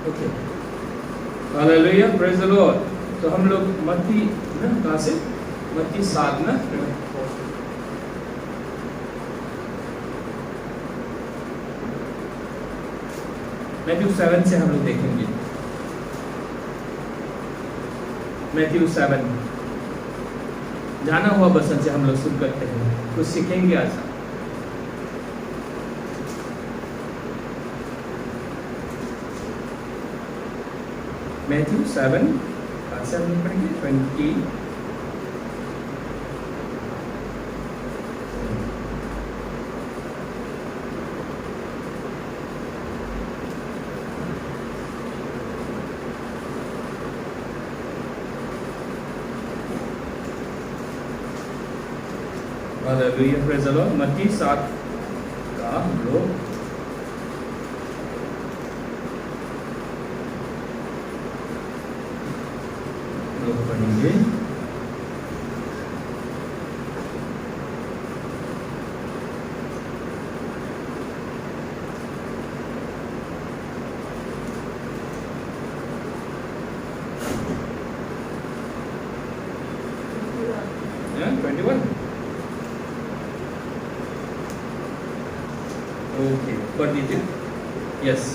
Okay, hallelujah, praise the Lord. तो हम लोग मत्ती ना कहाँ से, मत्ती 7 ना, मैथ्यू 7 से हम लोग देखेंगे। मैथ्यू 7 जाना हुआ बसन से हम लोग शुरू करते हैं, कुछ सीखेंगे आज। मैथ्यू 7 कहाँ से हम लोग पढ़ेंगे, 20 हालेलुया, प्रेज द लॉर्ड। मत्ती 7 का हम लोग पढ़ेंगे। Yeah, 21 ओके, पढ़ दीजिए। यस,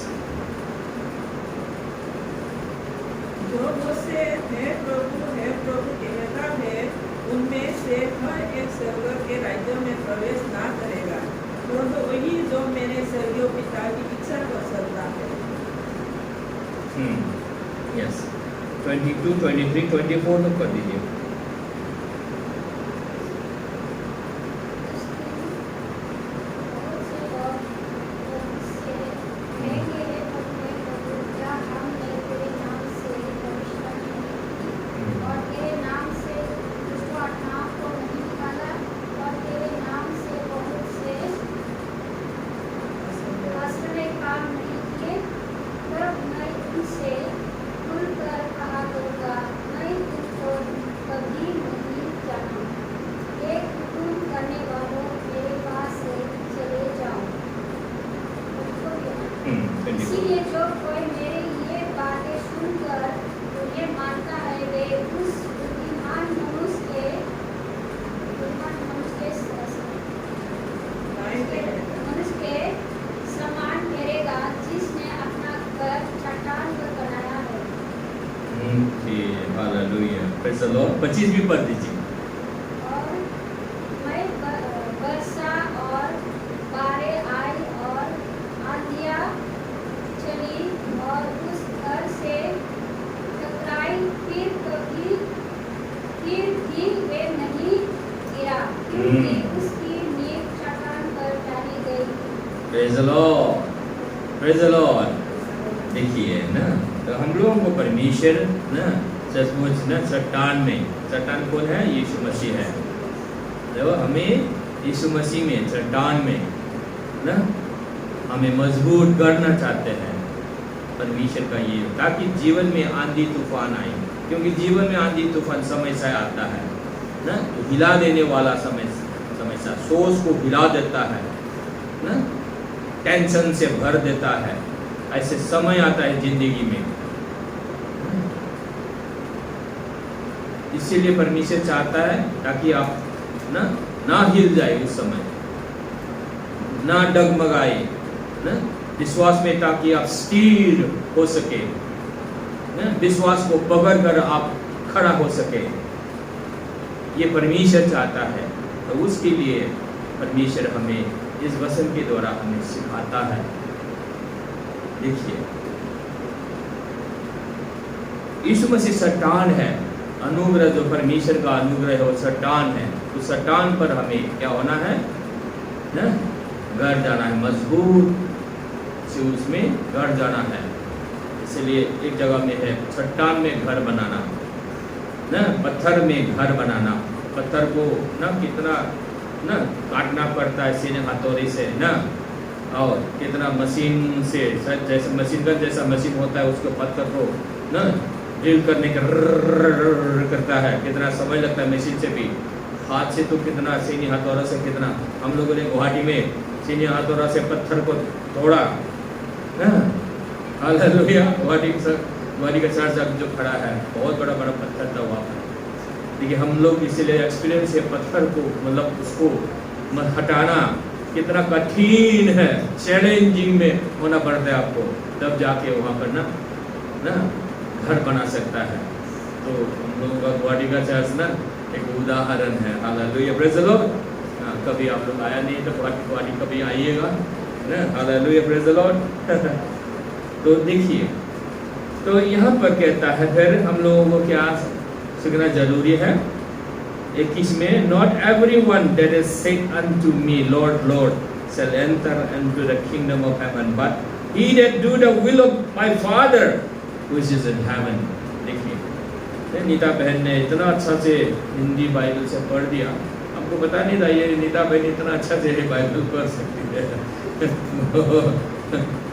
जो मुझसे है प्रभु कहता है, उनमें से हर एक स्वर्ग के राज्य में प्रवेश ना करेगा, परंतु वही जो मेरे स्वर्गीय पिता की इच्छा कर सकता है। यस, 22, 23, 24 तक कर दीजिए। इसीलिए जो कोई मेरी ये बातें सुनकर उन्हें मानता है, वे उस बुद्धिमान मनुष्य के समान ठहरेगा, जिसने अपना घर चट्टान पर बनाया है। Hallelujah, praise the Lord. 25 भी पढ़ दीजिए। और मैं वर्षा और बाढ़ें आई और आंधियाँ चली और उस घर से टकराई, फिर भी वे नहीं गिरा, क्योंकि उसकी नींव चट्टान पर डाली गई। Praise the Lord, praise the Lord. देखिए ना, तो हम लोगों को परमेश्वर ना सचमुच ना चट्टान कौन है, यीशु मसीह है। तो हमें यीशु मसीह में, चट्टान में ना हमें मजबूत करना चाहते हैं परमेश्वर का ये, ताकि जीवन में आंधी तूफान आए, क्योंकि जीवन में आंधी तूफान समय से आता है ना, तो हिला देने वाला समय से सोच को हिला देता है ना, टेंशन से भर देता है। ऐसे समय आता है जिंदगी में, इसीलिए परमेश्वर चाहता है ताकि आप ना हिल जाए उस समय, ना डगमगाए ना विश्वास में, ताकि आप स्थिर हो सके ना, विश्वास को पकड़ कर आप खड़ा हो सके। ये परमेश्वर चाहता है। तो उसके लिए परमेश्वर हमें इस वचन के द्वारा हमें सिखाता है। देखिए, यीशु मसीह चट्टान है, अनुग्रह जो परमेश्वर का अनुग्रह है वो चट्टान है। तो चट्टान पर हमें क्या होना है ना, गड़ जाना है, मजबूत से उसमें गड़ जाना है। इसलिए एक जगह में है चट्टान में घर बनाना ना, पत्थर में घर बनाना। पत्थर को ना कितना ना काटना पड़ता है सीने हथौड़े से ना, और कितना मशीन से, जैसे मशीन गन जैसा मशीन होता है उसको पत्थर को ना ड्रिल करने का करता है, कितना समय लगता है। मशीन से भी, हाथ से तो कितना सीनी हथौड़ा से कितना, हम लोगों ने गुवाहाटी में सीनी हथौड़ा से पत्थर को तोड़ा ना, हालेलुया। वादी का चर्च अब जो खड़ा है बहुत बड़ा बड़ा पत्थर था वहाँ पर। देखिए हम लोग इसीलिए एक्सपीरियंस है पत्थर को मतलब उसको हटाना कितना कठिन है, चैलेंजिंग में होना पड़ता है आपको, तब जाके वहाँ पर ना घर बना सकता है। तो हम लोगों का वादी का चर्च ना एक उदाहरण है। Hallelujah, praise the Lord. कभी आप लोग आया नहीं तो वादी कभी आइएगा ना। Hallelujah, praise the Lord. तो देखिए, तो यहाँ पर कहता है फिर हम लोगों को क्या सीखना जरूरी है। 21 में, not everyone that is said unto me, Lord, Lord, shall enter into the kingdom of heaven, but he that do the will of my Father which is in heaven. देखिए, नीता बहन ने इतना अच्छा से हिंदी बाइबल से पढ़ दिया, हमको पता नहीं था ये नीता बहन इतना अच्छा से बाइबल पढ़ सकती है।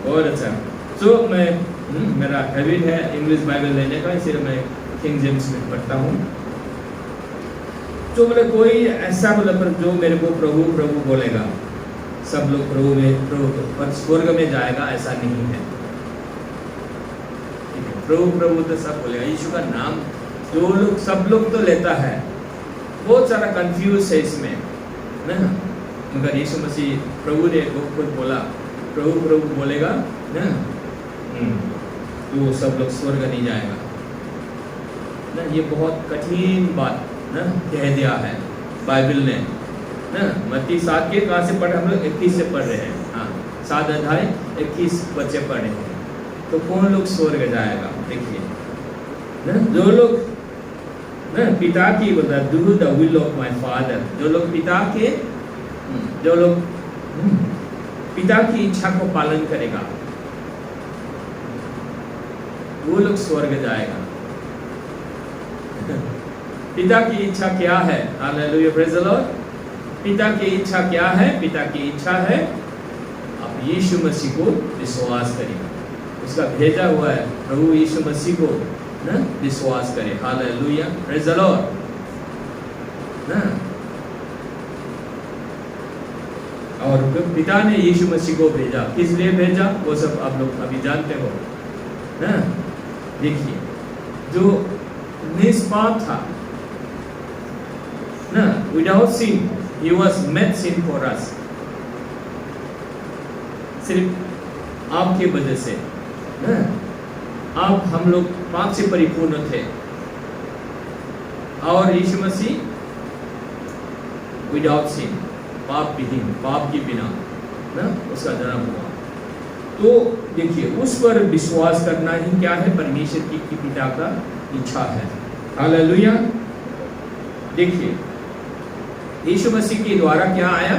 बहुत अच्छा। तो मेरा हैबिट है इंग्लिश बाइबल लेने का, इसलिए मैं किंग जेम्स में पढ़ता हूँ। तो मतलब कोई ऐसा मतलब जो मेरे को प्रभु प्रभु बोलेगा, सब लोग प्रभु में प्रभु स्वर्ग में जाएगा ऐसा नहीं है। प्रभु प्रभु तो सब बोलेगा, यीशु का नाम जो लोग सब लोग तो लेता है। बहुत सारा कंफ्यूज है इसमें ना, मगर यीशु मसीह प्रभु ने खुद बोला प्रभु प्रभु बोलेगा ना तो सब लोग स्वर्ग नहीं जाएगा ना। ये बहुत कठिन बात ना कह दिया है बाइबल ने ना। मत्ती 7 के कहाँ से पढ़े हम लोग? 21 से पढ़ रहे हैं। हाँ, 7 अध्याय 21 बच्चे पढ़े हैं। तो कौन लोग स्वर्ग जाएगा? देखिए ना, जो लोग ना पिता की बोलता do the will of my father, जो लोग पिता की इच्छा को पालन करेगा वो लोग स्वर्ग जाएगा। पिता की इच्छा क्या है? Hallelujah, praise the Lord. पिता की इच्छा क्या है? पिता की इच्छा है आप यीशु मसीह को विश्वास करें, उसका भेजा हुआ है प्रभु यीशु मसीह को ना विश्वास करें। हालेलुया, प्रेज़ द लॉर्ड ना। और पिता ने यीशु मसीह को भेजा, किस लिए भेजा वो सब आप लोग अभी जानते हो ना। देखिए, जो निष्पाप था ना, without sin, he was made sin for us, सिर्फ आपके वजह से ना आप हम लोग पाप से परिपूर्ण थे और यीशु मसीह विदाउट सिन, पाप विहीन, पाप के बिना ना उसका जन्म हुआ। तो देखिए, उस पर विश्वास करना ही क्या है? परमेश्वर की पिता का इच्छा है। हालेलुया। देखिए, यीशु मसीह के द्वारा क्या आया?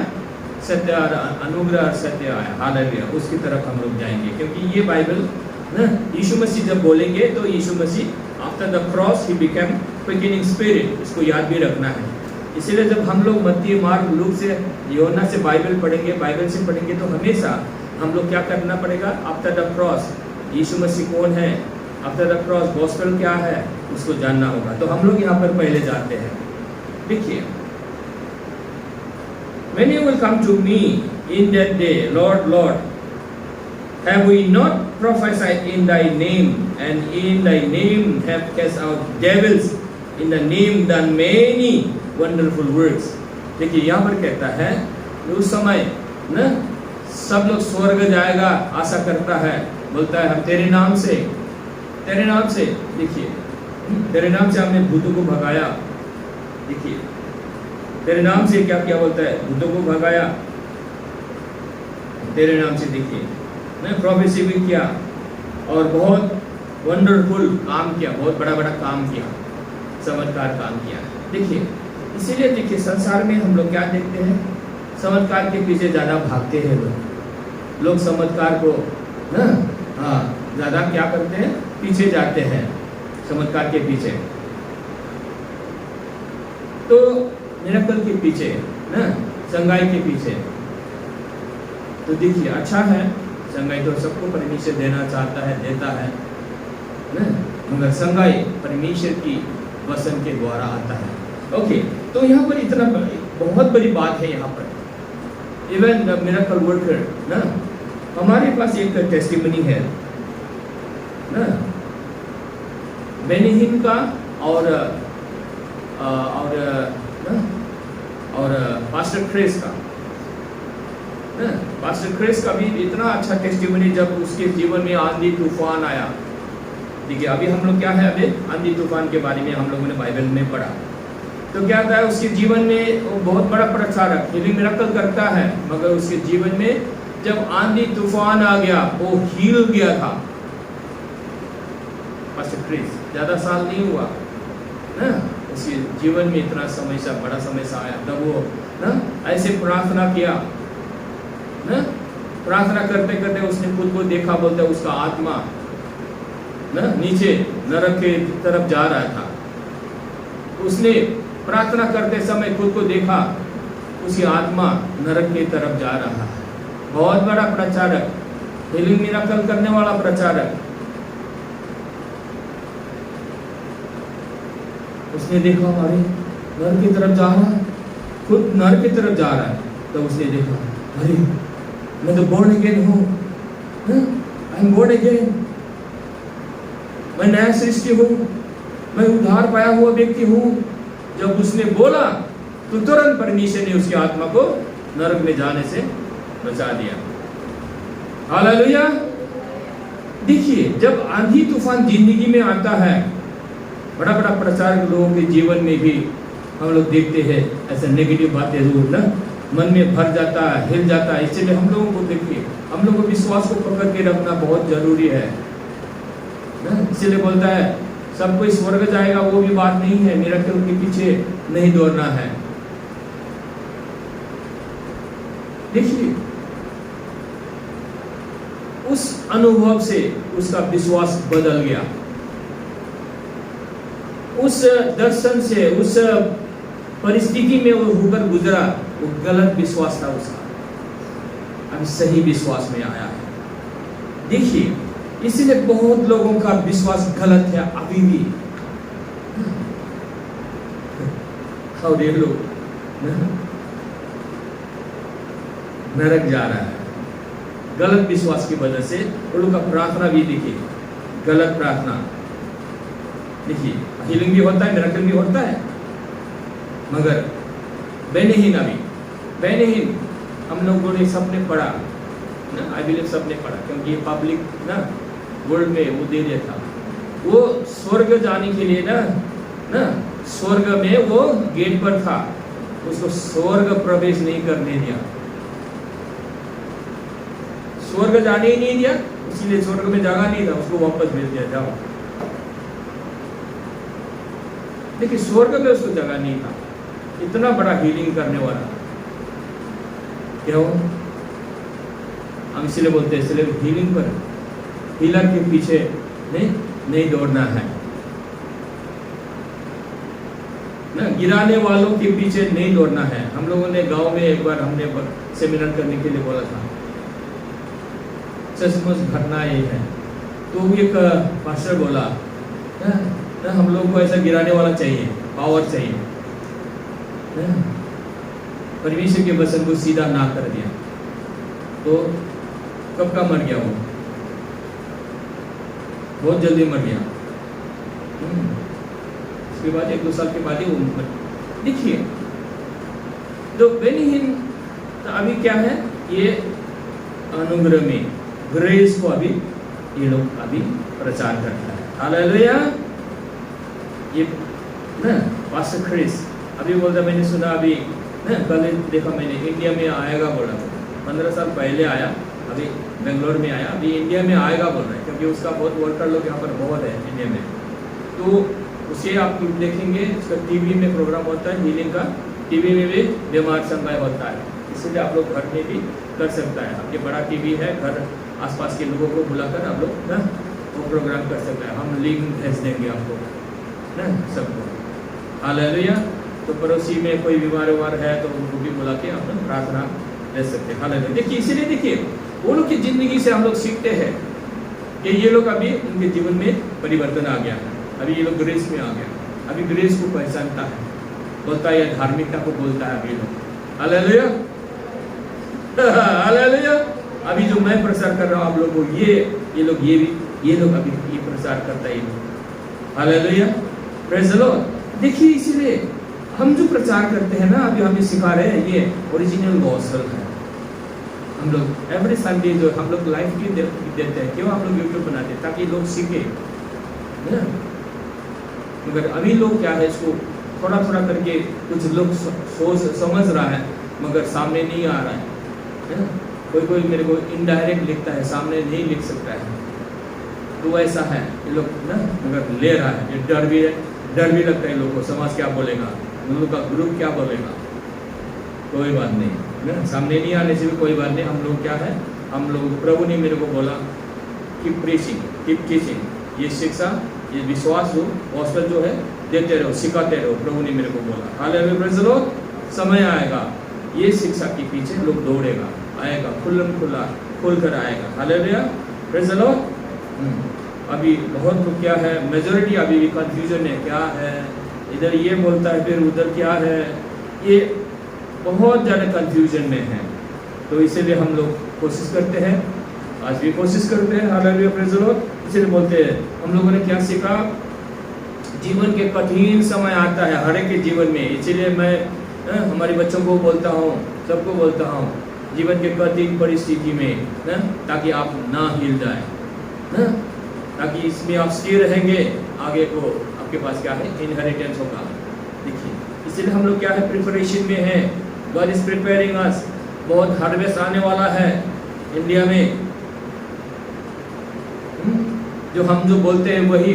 सत्य और अनुग्रह और सत्य आया। हालेलुया, उसकी तरफ हम लोग जाएंगे क्योंकि ये बाइबल ना यीशु मसीह जब बोलेंगे तो Yeshu Masih after the cross he became quickening spirit, इसको याद भी रखना है। इसीलिए जब हम लोग मत्ती, मार्क, लूक से, यूहन्ना से बाइबल पढ़ेंगे, बाइबल से पढ़ेंगे तो हमेशा हम लोग क्या करना पड़ेगा? आफ्टर द क्रॉस यीशु मसीह कौन है, आफ्टर द क्रॉस गॉस्पेल क्या है, उसको जानना होगा। तो हम लोग यहाँ पर पहले जाते हैं। देखिए, when you will come to me in that day, Lord, Lord, have we not prophesied in thy name, and in thy name have cast out devils, in the name done many wonderful works। देखिए, यहाँ पर कहता है उस समय ना सब लोग स्वर्ग जाएगा आशा करता है, बोलता है हम तेरे नाम से देखिए, तेरे नाम से हमने भूतों को भगाया। देखिए, तेरे नाम से क्या क्या बोलता है? भूतों को भगाया तेरे नाम से। देखिए, मैं प्रोफेसी भी किया और बहुत वंडरफुल काम किया, बहुत बड़ा बड़ा काम किया, चमत्कार काम किया। देखिए, इसीलिए देखिए संसार में हम लोग क्या देखते हैं? चमत्कार के पीछे ज़्यादा भागते हैं लोग चमत्कार को ना ज़्यादा क्या करते हैं? पीछे जाते हैं चमत्कार के पीछे। तो मिरेकल के पीछे ना, संगाई के पीछे। तो देखिए, अच्छा है संगाई तो सबको परमेश्वर देना चाहता है, देता है ना, मगर संगाई परमेश्वर की वचन के द्वारा आता है। ओके, तो यहाँ पर इतना बहुत बड़ी बात है। यहाँ पर इवन द मिरेकल वर्कर ना, हमारे पास एक टेस्टिमनी है ना, बेनिहिन का और पास्टर क्रेस का ना, पास्टर क्रेस का भी इतना अच्छा टेस्टिमनी जब उसके जीवन में आंधी तूफान आया। देखिए अभी हम लोग क्या है, अभी आंधी तूफान के बारे में हम लोगों ने बाइबल में पढ़ा, तो क्या था उसके जीवन में वो बहुत बड़ा प्रचारक हीलिंग मिरेकल करता है, मगर उसके जीवन में जब आंधी तूफान आ गया वो हिल गया था। पास्टर क्रिस ज्यादा साल नहीं हुआ ना, उसके जीवन में इतना समस्या, बड़ा समस्या आया, तब वो ना ऐसे प्रार्थना किया ना, प्रार्थना करते करते उसने खुद को देखा, बोलते उसका आत्मा ना नीचे नरक के तरफ जा रहा था। उसने प्रार्थना करते समय खुद को देखा, उसकी आत्मा नरक की तरफ जा रहा है। बहुत बड़ा प्रचारक, हीलिंग मिरेकल करने वाला प्रचारक, उसने देखा अरे नरक की तरफ जा रहा है, खुद नरक की तरफ जा रहा है, तो उसने देखा अरे मैं तो बोर्न अगेन हूँ, आई एम बोर्न अगेन, मैं नया सृष्टि हूँ, मैं उद्धार पाया हुआ व्यक्ति हूँ। जब उसने बोला तो तुरंत परमेश्वर ने उसकी आत्मा को नरक में जाने से बचा दिया। हालेलुया। देखिए जब आंधी तूफान जिंदगी में आता है, बड़ा बड़ा प्रचारक लोगों के जीवन में भी हम लोग देखते हैं ऐसे नेगेटिव बातें जरूर ना मन में भर जाता है, हिल जाता है। इसलिए हम लोगों को देखिए, हम लोगों को विश्वास को पकड़ के रखना बहुत जरूरी है ना। इसलिए बोलता है सब कोई स्वर्ग जाएगा, वो भी बात नहीं है, मिरेकल के पीछे नहीं दौड़ना है। देखिए उस अनुभव से उसका विश्वास बदल गया, उस दर्शन से, उस परिस्थिति में वो होकर गुजरा, वो गलत विश्वास था उसका, अब सही विश्वास में आया है। देखिए इसलिए बहुत लोगों का विश्वास गलत है अभी भी। देख लो नरक जा रहा है गलत विश्वास की वजह से। उन लोग का प्रार्थना भी देखिए गलत प्रार्थना। देखिए हीलिंग भी होता है, मिरेकल भी होता है, मगर बेनिहीन, अभी बेनिहीन हम लोगों ने सबने पढ़ा ना, आई बिलीव सबने पढ़ा, क्योंकि ये पब्लिक ना वर्ल्ड में वो दे दिया था। वो स्वर्ग जाने के लिए ना स्वर्ग में वो गेट पर था, उसको स्वर्ग प्रवेश नहीं करने दिया, स्वर्ग जाने ही नहीं दिया, इसीलिए स्वर्ग में जगह नहीं था, उसको वापस भेज दिया, जाओ। देखिए स्वर्ग में उसको जगह नहीं था, इतना बड़ा हीलिंग करने वाला क्यों? हम इसलिए बोलते हैं इसलिए हीलिंग पर, हीलर के पीछे नहीं दौड़ना है ना, गिराने वालों के पीछे नहीं दौड़ना है। हम लोगों ने गांव में एक बार हमने सेमिनार करने के लिए बोला था, सचमुच घटना ये है। तो एक पास्टर बोला ना हम लोग को ऐसा गिराने वाला चाहिए, पावर चाहिए। परमेश्वर के वचन को सीधा ना कर दिया, तो कब का मर गया वो, बहुत जल्दी मर गया। उसके बाद 1-2 साल के बाद ही वो मर। देखिए तो बेनिहीन अभी क्या है, ये अनुग्रह में ग्रेस को अभी ये लोग अभी प्रचार करता है। हालेलुया। ये ना पास्टर क्रिस अभी बोलता, मैंने सुना अभी ना कल देखा मैंने, इंडिया में आएगा बोला, 15 साल पहले आया, अभी बेंगलोर में आया, अभी इंडिया में आएगा बोल रहा है, क्योंकि उसका बहुत वर्कर लोग यहाँ पर बहुत है इंडिया में। तो उसे आप देखेंगे, उसका टीवी में प्रोग्राम होता है हीलिंग का, टीवी में भी बीमार समय होता है, इसलिए आप लोग घर में भी कर सकता है। आपके बड़ा टीवी है, घर आसपास के लोगों को बुलाकर आप लोग ना वो प्रोग्राम कर सकता है, हम लिंक भेज देंगे आपको ना सबको। हालेलुया। तो पड़ोसी में कोई बीमार है तो उनको भी बुला के आप लोग प्रार्थना ले सकते हैं। हालेलुया। देखिए इसीलिए देखिए वो लोग की जिंदगी से हम लोग सीखते हैं कि ये लोग अभी उनके जीवन में परिवर्तन आ गया है, अभी ये लोग ग्रेस में आ गया, अभी ग्रेस को पहचानता है, बोलता है, धार्मिकता को बोलता है अभी लोग। हालेलुया। हालेलुया। अभी जो मैं प्रचार कर रहा हूँ आप लोगों को, ये लोग ये भी ये लोग अभी ये प्रचार करता है ये लोग। Hallelujah, praise the Lord. देखिए इसीलिए हम जो प्रचार करते हैं ना, अभी हमें सिखा रहे हैं, ये ओरिजिनल गॉस्पेल है। हम लोग एवरी संडे जो हम लोग लाइव की देते हैं, क्यों हम लोग यूट्यूब बनाते हैं, ताकि लोग सीखे ना। मगर अभी लोग क्या है, इसको थोड़ा थोड़ा करके कुछ लोग सोच समझ रहा है, मगर सामने नहीं आ रहा है ना। कोई कोई मेरे को इनडायरेक्ट लिखता है, सामने नहीं लिख सकता है, तो ऐसा है ये लोग ना। मगर ले रहा है, ये डर भी है, डर भी लगता है लोगों को, समाज क्या बोलेगा, उन लोग का ग्रुप क्या बोलेगा। कोई बात नहीं ना, सामने नहीं आने से भी कोई बात नहीं। हम लोग क्या है, हम लोग, प्रभु ने मेरे को बोला कि प्रीचिंग, कीप टीचिंग, ये शिक्षा, ये विश्वास जो गॉस्पेल जो है देते रहो, सिखाते रहो, प्रभु ने मेरे को बोला। Hallelujah, praise the Lord. समय आएगा ये शिक्षा के पीछे लोग दौड़ेगा, आएगा, खुल कर आएगा। Hallelujah, praise the Lord. अभी बहुत लोग क्या है, मेजॉरिटी अभी भी कंफ्यूजन है, क्या है, इधर ये बोलता है फिर उधर क्या है, ये बहुत ज़्यादा कंफ्यूजन में है। तो इसीलिए हम लोग कोशिश करते हैं, आज भी कोशिश करते हैं। Hallelujah, praise the Lord. इसीलिए बोलते हैं, हम लोगों ने क्या सीखा, जीवन के कठिन समय आता है हर एक के जीवन में। इसीलिए मैं हमारे बच्चों को बोलता हूँ, सबको बोलता हूँ, जीवन के कठिन परिस्थिति में ना, ताकि आप ना हिल जाए ना, ताकि इसमें आप स्थिर रहेंगे, आगे को आपके पास क्या है, इनहेरिटेंस होगा। देखिए इसीलिए हम लोग क्या है, प्रिपरेशन में है। गॉड इज प्रिपेयरिंग अस। बहुत हार्वेस्ट आने वाला है इंडिया में। जो हम जो बोलते हैं वही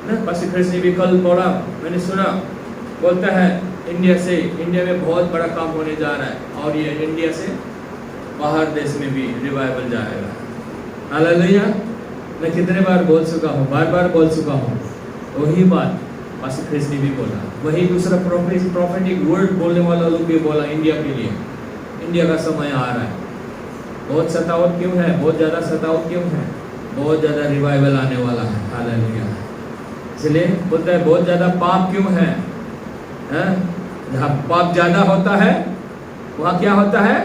ना, पास्टर क्रिस ने भी कल पढ़ा, मैंने सुना, बोलता है इंडिया में बहुत बड़ा काम होने जा रहा है, और ये इंडिया से बाहर देश में भी रिवाइवल जाएगा। हालेलुया। मैं कितने बार बोल चुका हूँ, बार बार बोल चुका हूँ, वही बात पास्टर क्रिस ने भी बोला, वही दूसरा प्रोफेटिक वर्ड बोलने वाला लोग भी बोला इंडिया के लिए। इंडिया का समय आ रहा है, बहुत सतावट क्यों है, बहुत ज़्यादा सतावट क्यों है, बहुत ज़्यादा रिवाइवल आने वाला है। हालेलुया। इसलिए बोलता है बहुत ज़्यादा पाप क्यों है, जहाँ पाप ज़्यादा होता है वहाँ क्या होता है,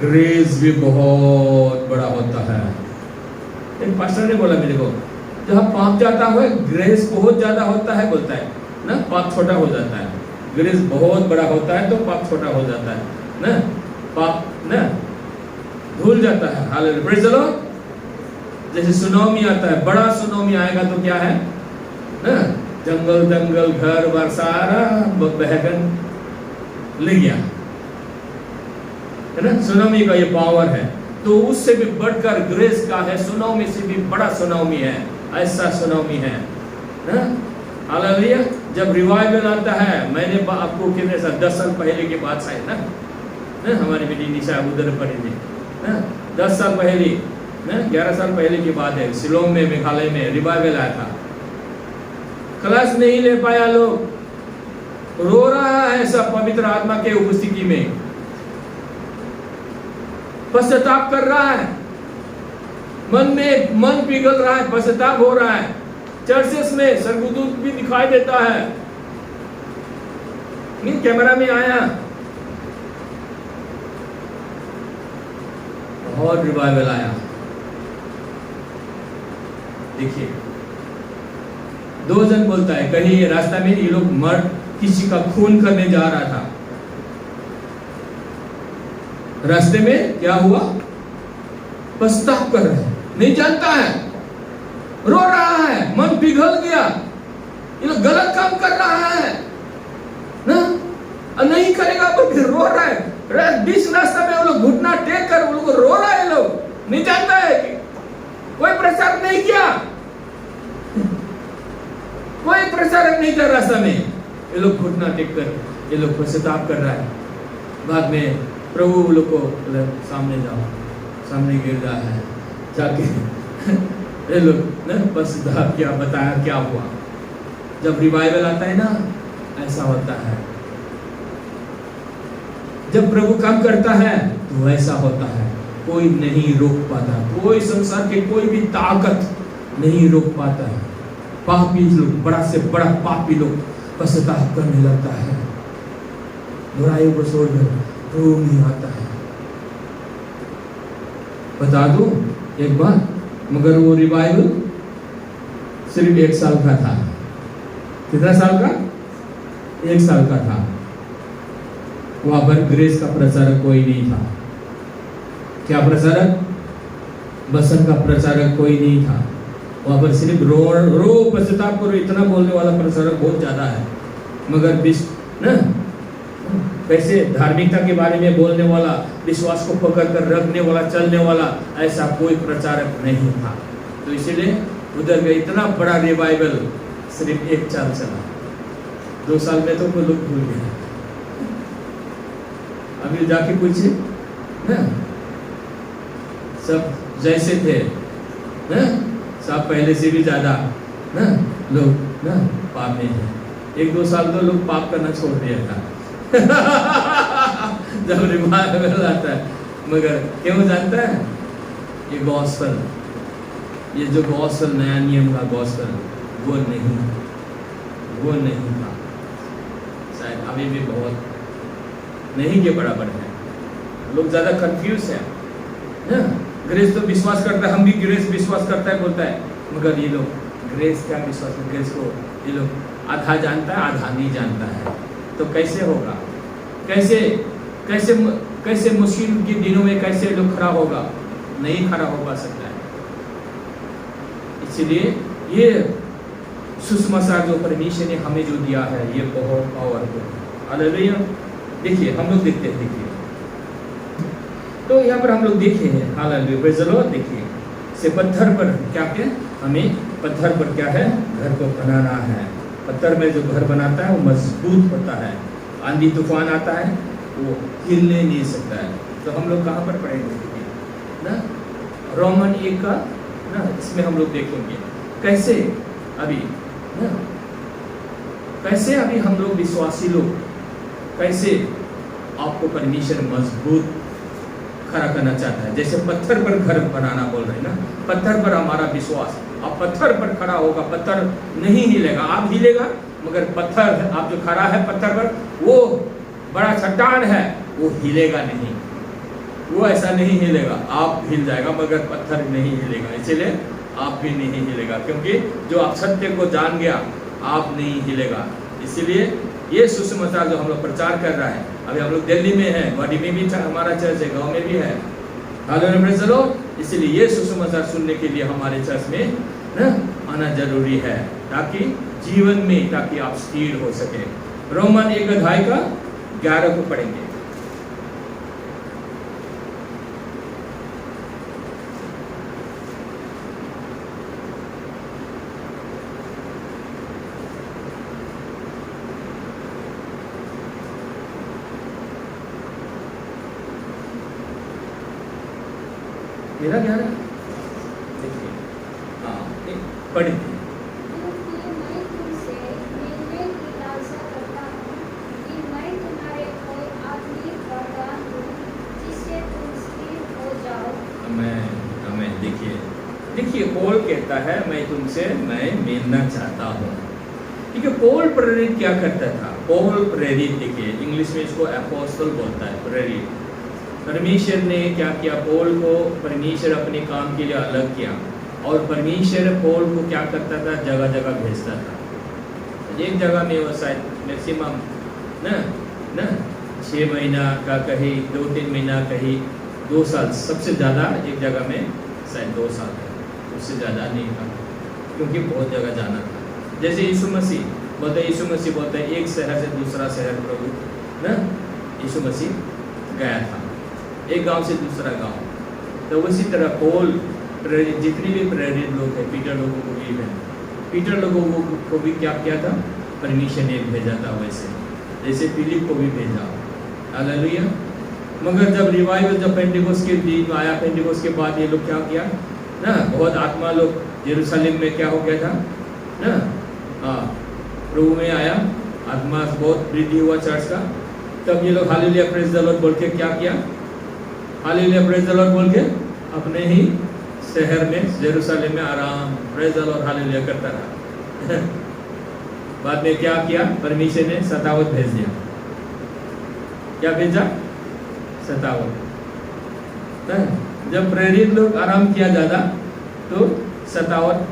ग्रेस भी बहुत बड़ा होता है। एक पास्टर ने बोला मेरे को, जहाँ पाप जाता है ग्रेस बहुत ज़्यादा होता है, बोलता है ना, पाप छोटा हो जाता है। ग्रेस बहुत बड़ा होता है तो पाप छोटा हो जाता है ना, पाप ना धुल जाता है। Hallelujah, praise the Lord. जैसे सुनामी आता है, बड़ा सुनामी आएगा तो क्या है ना, जंगल दंगल घर बार सारा बहगन ले गया है ना, सुनामी का ये पावर है। तो उससे भी बढ़कर ग्रेस का है, सुनामी से भी बड़ा सुनामी है, ऐसा सुनामी है ना। हालेलुया। जब रिवाइवल आता है, मैंने आपको कितने साल, 10 साल पहले की बात शायद ना, हमारी बेटी निशा उधर पढ़ी थी ना, 10 साल पहले ना, 11 साल पहले की बात है, शिलोंग में, मेघालय में रिवाइवल आया था। क्लास नहीं ले पाया, लोग रो रहा है सब पवित्र आत्मा के उपस्थिति में, पश्चाताप कर रहा है, मन पिघल रहा है, पश्चाताप हो रहा है। चर्चेस में स्वर्गदूत भी दिखाई देता है, नहीं कैमरा में आया, बहुत रिवाइवल आया। देखिए 2 जन बोलता है, कहीं रास्ता में ये लोग किसी का खून करने जा रहा था, रास्ते में क्या हुआ, पश्चाताप कर रहे हैं, नहीं जानता है, रो रहा है, मन पिघल गया, ये लोग गलत काम कर रहा है ना, नहीं करेगा तो फिर रो रहा है। बीच रास्ता में वो लोग घुटना टेक कर वो लोग रो रहा है, लोग नहीं जानता है कि कोई प्रचार नहीं किया, कोई प्रचारक नहीं कर रास्ता में, ये लोग घुटना टेक कर ये लोग पश्चाताप कर रहा है। बाद में प्रभु लोग को सामने जाओ, सामने गिर रहा है, जाके ये लोग ना पश्चाताप किया, बताया क्या हुआ। जब रिवाइवल आता है ना, ऐसा होता है, जब प्रभु काम करता है तो ऐसा होता है, कोई नहीं रोक पाता, कोई संसार के कोई भी ताकत नहीं रोक पाता है। पापी लोग, बड़ा से बड़ा पापी लोग पश्चाताप करने लगता है, बुराइयों को छोड़कर प्रभु में आता है। बता दूं एक बात, मगर वो रिवाइवल सिर्फ 1 साल का था। कितना साल का? 1 साल का था। वहां पर ग्रेस का प्रचारक कोई नहीं था। क्या प्रचारक? वचन का प्रचारक कोई नहीं था। वहां पर सिर्फ रो पश्चाताप करो इतना बोलने वाला प्रचारक बहुत ज्यादा है, मगर ना कैसे धार्मिकता के बारे में बोलने वाला, विश्वास को पकड़ कर रखने वाला, चलने वाला, ऐसा कोई प्रचारक नहीं था। तो इसीलिए उधर का इतना बड़ा रिवाइवल सिर्फ 1 साल चला। 2 साल में तो कोई लोग भूल गए। अभी जाके पूछे ना, सब जैसे थे ना, सब पहले से भी ज्यादा ना लोग ना पाप में है। 1-2 साल तो लोग पाप करना छोड़ दिया था जब रिवाइवल आता है। मगर क्यों जानता है? ये गॉस्पेल, ये जो गॉस्पेल नया नियम का गॉस्पेल वो नहीं था। शायद अभी भी बहुत नहीं के बराबर है। लोग ज्यादा कंफ्यूज है ना। ग्रेस तो विश्वास करता है, हम भी ग्रेस विश्वास करता है बोलता है, मगर ये लोग ग्रेस क्या विश्वास है? ग्रेस को ये लोग आधा जानता है, आधा नहीं जानता है। तो कैसे होगा? कैसे मुश्किल के दिनों में कैसे लोग खड़ा होगा? नहीं खड़ा हो पा सकता है। इसलिए ये सुसमाचार जो परमेश्वर ने हमें जो दिया है ये बहुत पावरफुल है। हालेलुया। देखिए हम लोग देखते हैं, देखिए तो यहाँ पर हम लोग देखे हैं, हालेलुया प्रेज़ द लॉर्ड। देखिए से पत्थर पर क्या क्या हमें पत्थर पर क्या है? घर को बनाना है। पत्थर में जो घर बनाता है वो मजबूत होता है। आंधी तूफान आता है वो हिलने नहीं सकता है। तो हम लोग कहाँ पर पढ़ेंगे ना? रोमन 1 का ना, इसमें हम लोग देखेंगे कैसे अभी ना, कैसे अभी हम लोग विश्वासी लोग कैसे आपको परमेश्वर मजबूत खड़ा करना चाहता है। जैसे पत्थर पर घर बनाना बोल रहे हैं ना, पत्थर पर हमारा विश्वास। आप पत्थर पर खड़ा होगा, पत्थर नहीं हिलेगा, आप हिलेगा, मगर पत्थर आप जो खड़ा है पत्थर पर, वो बड़ा चट्टान है, वो हिलेगा नहीं, वो ऐसा नहीं हिलेगा। आप हिल जाएगा मगर पत्थर नहीं हिलेगा। इसलिए आप भी नहीं हिलेगा, क्योंकि जो आप सत्य को जान गया आप नहीं हिलेगा। इसलिए ये सुसमाचार जो हम लोग प्रचार कर रहा है, अभी हम लोग दिल्ली में है, गुवाहाटी में भी हमारा चर्च है, गांव में भी है, हालेलुया प्रेज़ द लॉर्ड। इसलिए ये सुसमाचार सुनने के लिए हमारे चर्च में ना आना जरूरी है, ताकि जीवन में ताकि आप स्थिर हो सके। रोमन 1 अध्याय का 11 को पढ़ेंगे। मेरा 11 देखिए, हाँ पढ़िए। क्योंकि मैं तुमसे मिलने की लालसा करता हूँ कि मैं तुम्हारे कोई आत्मिक वरदान दूँ जिससे तुम स्थिर हो जाओ। मैं देखिए पौल कहता है मैं मिलना चाहता हूँ। ठीक है, पौल प्रेरित क्या करता था? पौल प्रेरित, देखिए इंग्लिश में इसको अपोस्टल बोलता है, प्रेरित। परमेश्वर ने क्या किया? पौल को परमेश्वर अपने काम के लिए अलग किया, और परमेश्वर पौल को क्या करता था? जगह जगह भेजता था। एक जगह में वो शायद मैक्सिमम ना 6 महीना का, कहीं 2-3 महीना, कहीं 2 साल, सबसे ज़्यादा एक जगह में शायद 2 साल है, उससे ज़्यादा नहीं था, क्योंकि बहुत जगह जाना था। जैसे यीशु मसीह बोलते हैं एक शहर से दूसरा शहर प्रभु ना यीशु मसीह गया था, एक गांव से दूसरा गांव। तो उसी तरह पौल प्रेरित, जितने भी प्रेरित लोग हैं, पीटर लोगों को भी है, पीटर लोगों को भी क्या किया था? परमेश्वर ने भेजा था। वैसे जैसे फिलिप को भी भेजा, हालेलुया। मगर जब रिवाइवल, जब पेंटिकोस्ट के दिन आया, पेंटिकोस्ट के बाद ये लोग क्या किया ना, बहुत आत्मा लोग यरूशलेम में क्या हो गया था ना, हाँ प्रभु में आया, आत्मा बहुत वृद्धि हुआ चर्च का। तब ये लोग हालेलुया प्रेज़ द लॉर्ड बोल के क्या किया? हालेलुया प्रेज़ द लॉर्ड बोल के अपने ही शहर में यरूशलेम में आराम प्रेज़ द लॉर्ड हालेलुया करता रहा। बाद में क्या किया? परमेश्वर ने सतावत भेज दिया। क्या भेजा? सतावत। जब प्रेरित लोग आराम किया ज़्यादा, तो सतावत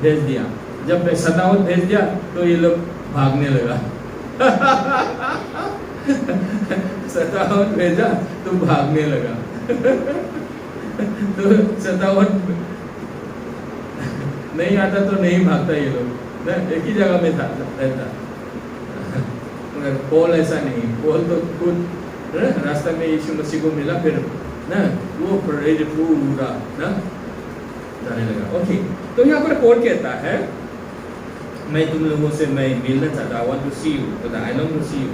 भेज दिया। जब सतावत भेज दिया तो ये लोग भागने लगा। सतावत भेजा तो भागने लगा। तो सतावत नहीं आता तो नहीं भागता ये लोग, ना एक ही जगह में था रहता। मगर पौल ऐसा नहीं, पौल तो खुद रास्ता में यीशु मसीह को मिला, फिर ना वो प्रेरित पूरा ना जाने लगा। ओके, तो यहाँ पर पौल कहता है मैं तुम लोगों से मैं मिलना चाहता हूँ, I want to see you, I long to see you।